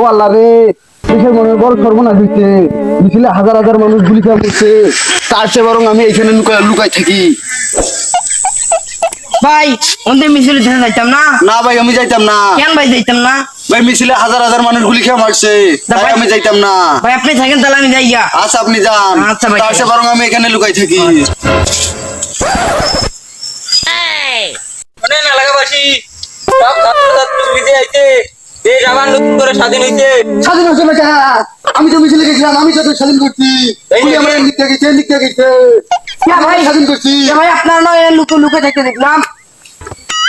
ও আল্লাহ রে, দেশের মনে বড় সর্বনাশ হইছে। মিছিলে হাজার হাজার মানুষ গুলি খেয়ে মরছে, তার চেয়ে বরং আমি এখানে লুকাই থাকি। ভাই ওদের মিছিলে ধরে যাইতাম না। না ভাই, আমি যাইতাম না। কেন ভাই যাইতাম না? ভাই মিছিলে হাজার হাজার মানুষ গুলি খেয়ে মারছে, তাই ভাই- আমি যাইতাম না। ভাই আপনি থাকেন তাহলে আমি যাই গা। আচ্ছা আপনি যান, আচ্ছা ভাই। তার চেয়ে বরং আমি এখানে লুকাই থাকি। শোনেন এলাকাবাসী, সব ছাত্রছাত্রী বিজে আইছে, দেশ আবার নতুন করে স্বাধীন হইছে। স্বাধীন হচ্ছে না কেন? আমি তো মিছিলে গেছিলাম, আমি তো স্বাধীন করছি। এই গুলি যে- আমার লিখতে গেছে, লিখতে গেছে। ভাই স্বাধীন করছি। ভাই আপনার নয় লুকো লুকো থাকতে দেখলাম।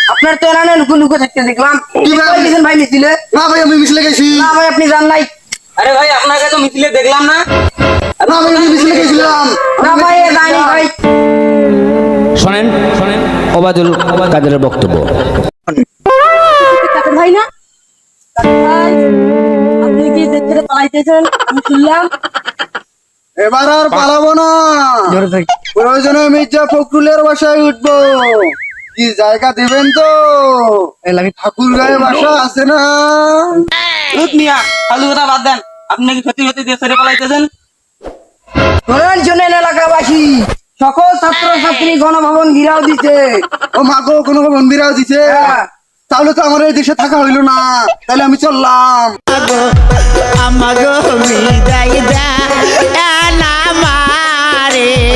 আপনার তো এরা নয় লুকো লুকো থাকতে দেখলাম। কি ভাই? কই গেছেন ভাই মিছিলে? না ভাই, আমি মিছিলে গেছি। না ভাই আপনি যান নাই। আরে ভাই আপনাকে তো মিছিলে দেখলাম না। না ভাই, আমি মিছিলে গেছিলাম। না ভাই যাইনি ভাই। শোনেন ওবায়দুল কাদেরের বক্তব্য। কাদের ভাই না? কাদের ভাই আপনি কি দেশ থেকে পালাইতেছেন? আমি শুনলাম। এবার আর পালাবো না। প্রয়োজনে মির্জা ফখরুলের বাসায় উঠবো। কি জায়গা দেবেন তো? ঠাকুর গায়ে বাসা আছে না? রুট মিয়া, ফালতু কথা বাদ দেন। আপনি কি সত্যি সত্যি দেশ ছেড়ে পালাইতেছেন? শোনেন এলাকাবাসী, সকল ছাত্র ছাত্রী গণভবন ঘিরাও দিছে। ও মাগো, কোনো মন্দিরাও দিছে। হ্যাঁ। তাহলে তো আমার এই দেশে থাকা হইলো না, তাহলে আমি চললাম। আমাগো বিদায় দা না মারে